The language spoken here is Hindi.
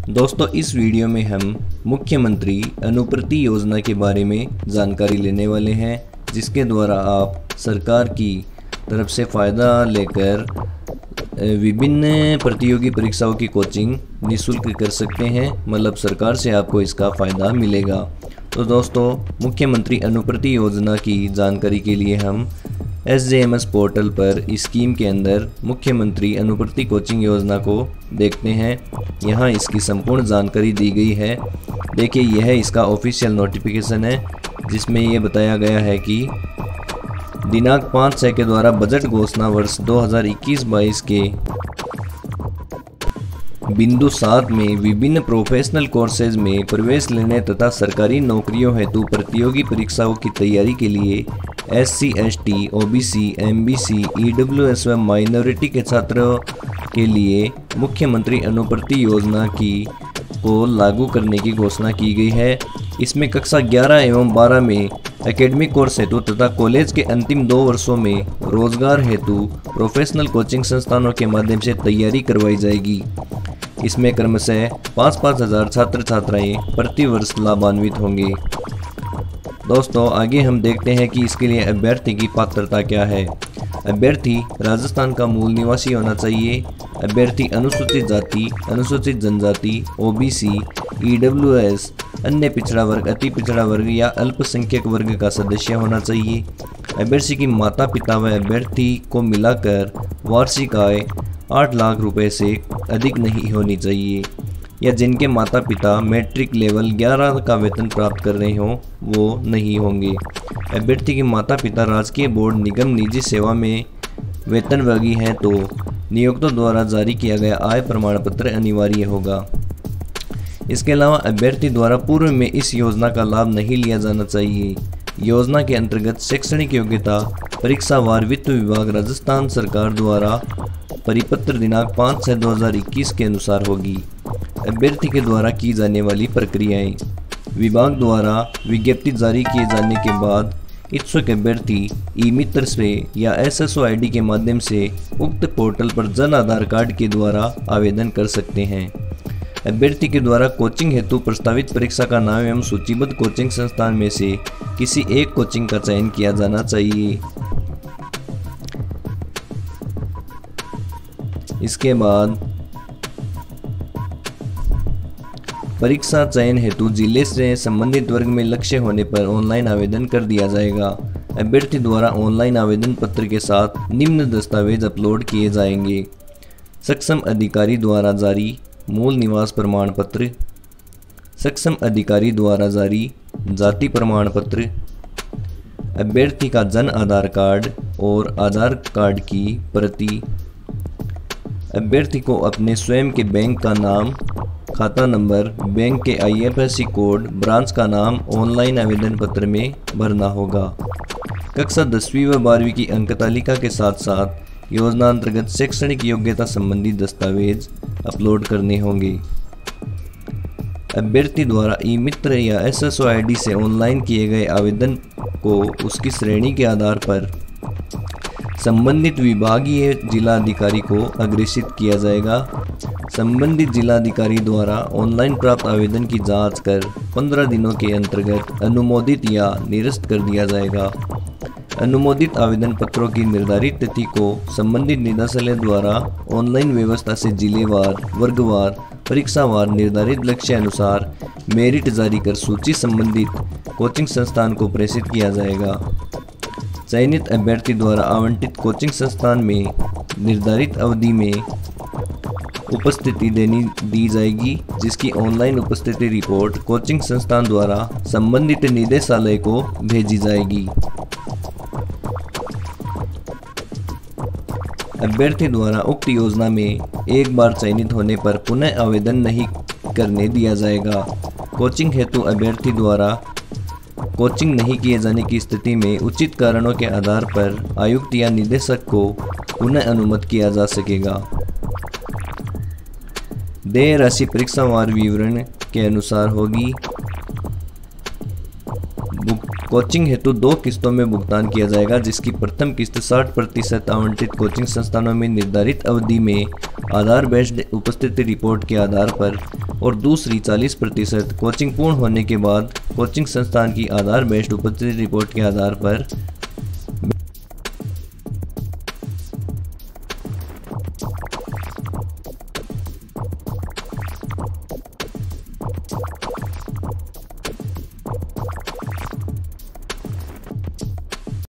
दोस्तों, इस वीडियो में हम मुख्यमंत्री अनुप्रति योजना के बारे में जानकारी लेने वाले हैं, जिसके द्वारा आप सरकार की तरफ से फ़ायदा लेकर विभिन्न प्रतियोगी परीक्षाओं की कोचिंग निःशुल्क कर सकते हैं। मतलब सरकार से आपको इसका फ़ायदा मिलेगा। तो दोस्तों, मुख्यमंत्री अनुप्रति योजना की जानकारी के लिए हम SJMS पोर्टल पर इस स्कीम के अंदर मुख्यमंत्री अनुप्रति कोचिंग योजना को देखते हैं। यहाँ इसकी संपूर्ण जानकारी दी गई है। देखिए, यह इसका ऑफिशियल नोटिफिकेशन है, जिसमें यह बताया गया है कि दिनांक 5/6 के द्वारा बजट घोषणा वर्ष 2021-22 के बिंदु 7 में विभिन्न प्रोफेशनल कोर्सेज में प्रवेश लेने तथा सरकारी नौकरियों हेतु प्रतियोगी परीक्षाओं की तैयारी के लिए SC, ST, OBC, MBC, EWS व माइनॉरिटी के छात्रों के लिए मुख्यमंत्री अनुप्रति योजना को लागू करने की घोषणा की गई है। इसमें कक्षा 11 एवं 12 में एकेडमिक कोर्स हेतु तथा कॉलेज के अंतिम 2 वर्षों में रोजगार हेतु प्रोफेशनल कोचिंग संस्थानों के माध्यम से तैयारी करवाई जाएगी। इसमें क्रमशः 5-5 हज़ार छात्र छात्राएँ प्रति वर्ष लाभान्वित होंगे। दोस्तों, आगे हम देखते हैं कि इसके लिए अभ्यर्थी की पात्रता क्या है। अभ्यर्थी राजस्थान का मूल निवासी होना चाहिए। अभ्यर्थी अनुसूचित जाति, अनुसूचित जनजाति, OBC, EWS, अन्य पिछड़ा वर्ग, अति पिछड़ा वर्ग या अल्पसंख्यक वर्ग का सदस्य होना चाहिए। अभ्यर्थी की माता पिता व अभ्यर्थी को मिलाकर वार्षिक आय 8 लाख रुपए से अधिक नहीं होनी चाहिए, या जिनके माता पिता मैट्रिक लेवल 11 का वेतन प्राप्त कर रहे हों वो नहीं होंगे। अभ्यर्थी के माता पिता राजकीय बोर्ड, निगम, निजी सेवा में वेतनभोगी हैं तो नियोक्ता द्वारा जारी किया गया आय प्रमाण पत्र अनिवार्य होगा। इसके अलावा अभ्यर्थी द्वारा पूर्व में इस योजना का लाभ नहीं लिया जाना चाहिए। योजना के अंतर्गत शैक्षणिक योग्यता परीक्षावार वित्त विभाग राजस्थान सरकार द्वारा परिपत्र दिनांक 5/6/2021 के अनुसार होगी। अभ्यर्थी के द्वारा की जाने वाली प्रक्रियाएं: विभाग द्वारा विज्ञप्ति जारी किए जाने के बाद इच्छुक अभ्यर्थी ई-मित्र से या SSO ID के माध्यम से उक्त पोर्टल पर जन आधार कार्ड के द्वारा आवेदन कर सकते हैं। अभ्यर्थी के द्वारा कोचिंग हेतु प्रस्तावित परीक्षा का नाम एवं सूचीबद्ध कोचिंग संस्थान में से किसी एक कोचिंग का चयन किया जाना चाहिए। इसके बाद परीक्षा चयन हेतु जिले से संबंधित वर्ग में लक्ष्य होने पर ऑनलाइन आवेदन कर दिया जाएगा। अभ्यर्थी द्वारा ऑनलाइन आवेदन पत्र के साथ निम्न दस्तावेज अपलोड किए जाएंगे: सक्षम अधिकारी द्वारा जारी मूल निवास प्रमाण पत्र, सक्षम अधिकारी द्वारा जारी जाति प्रमाण पत्र, अभ्यर्थी का जन आधार कार्ड और आधार कार्ड की प्रति, अभ्यर्थी को अपने स्वयं के बैंक का नाम, खाता नंबर, बैंक के IFSC कोड, ब्रांच का नाम ऑनलाइन आवेदन पत्र में भरना होगा। कक्षा 10वीं व 12वीं की अंक तालिका के साथ साथ योजना अंतर्गत शैक्षणिक योग्यता संबंधी दस्तावेज अपलोड करने होंगे। अभ्यर्थी द्वारा ई-मित्र या SSO ID से ऑनलाइन किए गए आवेदन को उसकी श्रेणी के आधार पर संबंधित विभागीय जिलाधिकारी को अग्रेषित किया जाएगा। संबंधित जिलाधिकारी द्वारा ऑनलाइन प्राप्त आवेदन की जांच कर 15 दिनों के अंतर्गत अनुमोदित या निरस्त कर दिया जाएगा। अनुमोदित आवेदन पत्रों की निर्धारित तिथि को संबंधित निदेशालय द्वारा ऑनलाइन व्यवस्था से जिलेवार, वर्गवार, परीक्षावार निर्धारित लक्ष्य अनुसार मेरिट जारी कर सूची संबंधित कोचिंग संस्थान को प्रेषित किया जाएगा। चयनित अभ्यर्थी द्वारा आवंटित कोचिंग संस्थान में निर्धारित अवधि में उपस्थिति दी जाएगी, जिसकी ऑनलाइन उपस्थिति रिपोर्ट कोचिंग संस्थान द्वारा संबंधित निदेशालय को भेजी जाएगी। अभ्यर्थी द्वारा उक्त योजना में एक बार चयनित होने पर पुनः आवेदन नहीं करने दिया जाएगा। कोचिंग हेतु अभ्यर्थी द्वारा कोचिंग नहीं किए जाने की स्थिति में उचित कारणों के आधार पर आयुक्त या निदेशक को पुनः अनुमत किया जा सकेगा। देय राशि परीक्षावार विवरण के अनुसार होगी। कोचिंग हेतु 2 किस्तों में भुगतान किया जाएगा, जिसकी प्रथम किस्त 60% आवंटित कोचिंग संस्थानों में निर्धारित अवधि में आधार बेस्ड उपस्थिति रिपोर्ट के आधार पर और दूसरी 40% कोचिंग पूर्ण होने के बाद कोचिंग संस्थान की आधार बेस्ड उपस्थिति रिपोर्ट के आधार पर